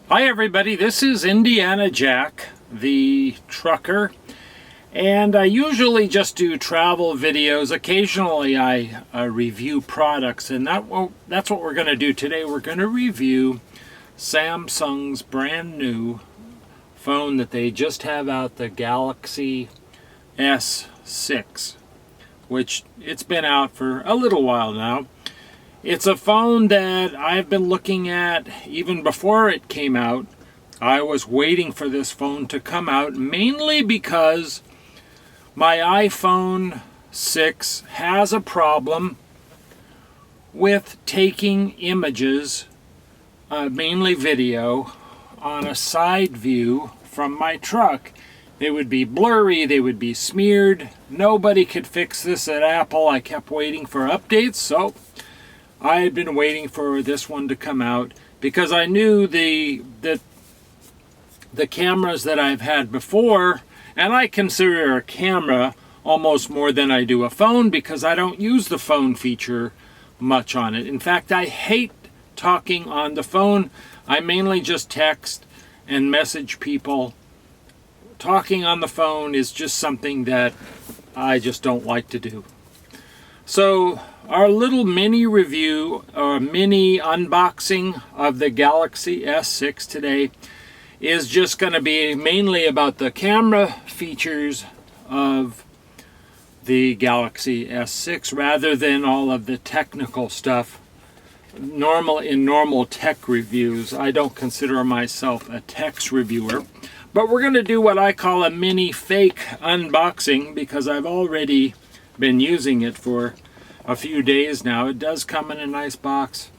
Hi everybody, this is Indiana Jack, the trucker, and I usually just do travel videos. Occasionally I review products, and that's what we're going to do today. We're going to review Samsung's brand new phone that they just have out, the Galaxy S6, which it's been out for a little while now. It's a phone that I've been looking at even before it came out. I was waiting for this phone to come out mainly because my iPhone 6 has a problem with taking images, mainly video, on a side view from my truck. They would be blurry, they would be smeared. Nobody could fix this at Apple. I kept waiting for updates, so I had been waiting for this one to come out because I knew the cameras that I've had before, and I consider a camera almost more than I do a phone because I don't use the phone feature much on it. In fact, I hate talking on the phone. I mainly just text and message people. Talking on the phone is just something that I just don't like to do. So our little mini review or mini unboxing of the Galaxy S6 today is just going to be mainly about the camera features of the Galaxy S6 rather than all of the technical stuff. In normal tech reviews, I don't consider myself a tech reviewer, but we're going to do what I call a mini fake unboxing because I've already been using it for a few days now. It does come in a nice box.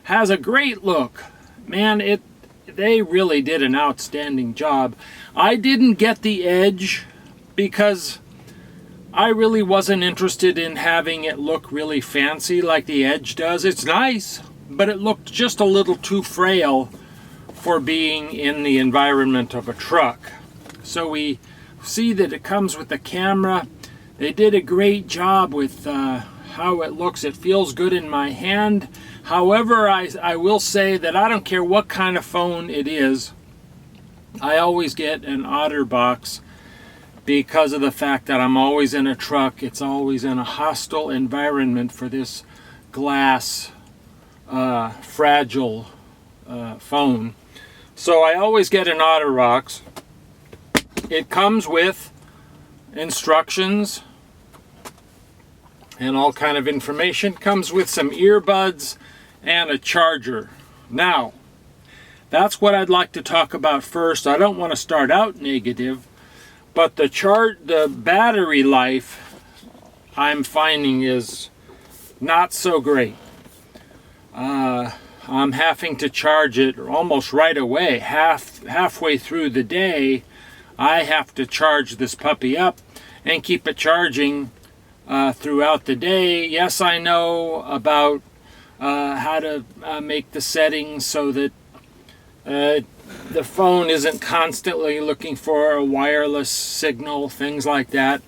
Has a great look. Man, they really did an outstanding job. I didn't get the Edge because I really wasn't interested in having it look really fancy like the Edge does. It's nice, but it looked just a little too frail for being in the environment of a truck. So we see that it comes with the camera. They did a great job with how it looks. It feels good in my hand. However, I will say that I don't care what kind of phone it is. I always get an OtterBox because of the fact that I'm always in a truck. It's always in a hostile environment for this glass, fragile phone. So I always get an OtterBox. It comes with instructions and all kind of information. Comes with some earbuds and a charger. Now, that's what I'd like to talk about first. I don't want to start out negative, but the battery life I'm finding is not so great. I'm having to charge it almost right away. Halfway through the day, I have to charge this puppy up and keep it charging throughout the day. Yes, I know about how to make the settings so that the phone isn't constantly looking for a wireless signal, things like that.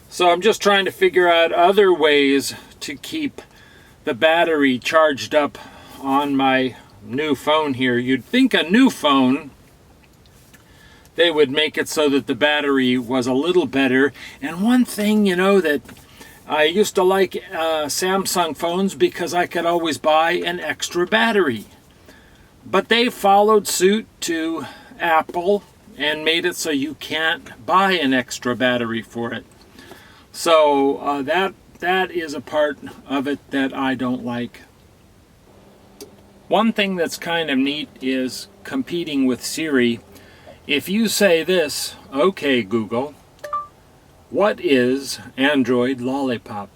So I'm just trying to figure out other ways to keep the battery charged up on my new phone here. You'd think a new phone, they would make it so that the battery was a little better. And one thing, that I used to like Samsung phones because I could always buy an extra battery. But they followed suit to Apple and made it so you can't buy an extra battery for it. So that is a part of it that I don't like. One thing that's kind of neat is competing with Siri. If you say this, "Okay, Google, what is Android Lollipop?"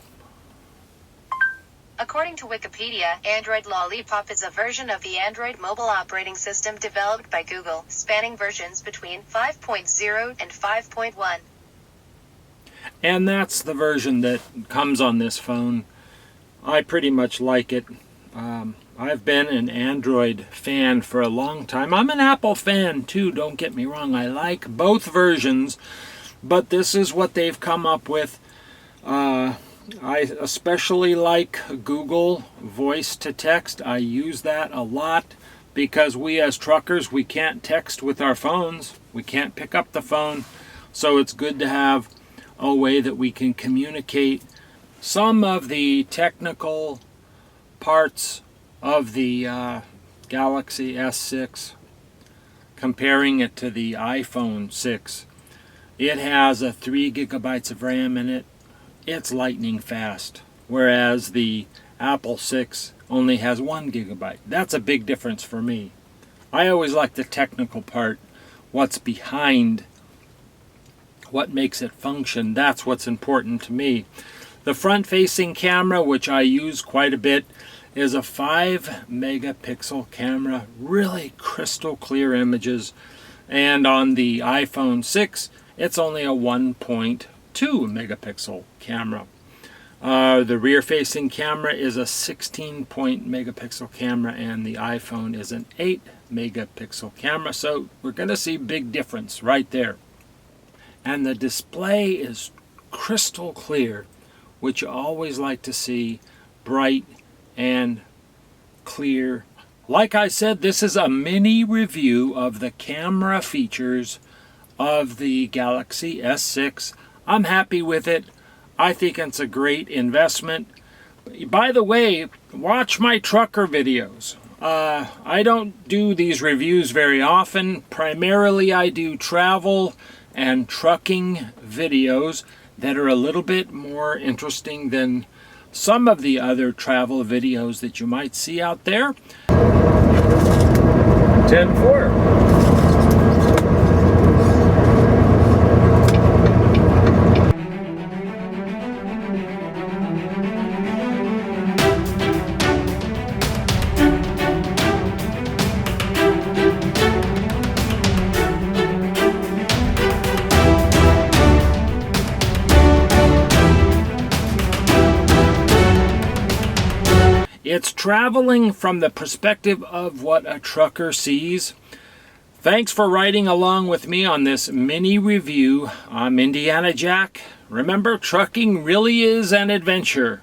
According to Wikipedia, Android Lollipop is a version of the Android mobile operating system developed by Google, spanning versions between 5.0 and 5.1. And that's the version that comes on this phone. I pretty much like it. I've been an Android fan for a long time. I'm an Apple fan too, don't get me wrong. I like both versions, but this is what they've come up with. I especially like Google Voice to Text. I use that a lot. because we as truckers, we can't text with our phones. We can't pick up the phone. So it's good to have a way that we can communicate some of the technical parts of the Galaxy S6, comparing it to the iPhone 6. It has a 3 gigabytes of RAM in it. It's lightning fast, whereas the Apple 6 only has 1 gigabyte. That's a big difference for me. I always like the technical part, what's behind what makes it function. That's what's important to me. The front-facing camera, which I use quite a bit, is a 5 megapixel camera, really crystal clear images. And on the iPhone 6, it's only a 1.2 megapixel camera. The rear-facing camera is a 16 megapixel camera, and the iPhone is an 8 megapixel camera. So we're going to see big difference right there. And the display is crystal clear, which you always like to see, bright and clear. Like I said, this is a mini review of the camera features of the Galaxy S6. I'm happy with it. I think it's a great investment. By the way, watch my trucker videos. I don't do these reviews very often. Primarily I do travel and trucking videos that are a little bit more interesting than some of the other travel videos that you might see out there. 10-4. It's traveling from the perspective of what a trucker sees. Thanks for riding along with me on this mini review. I'm Indiana Jack. Remember, trucking really is an adventure.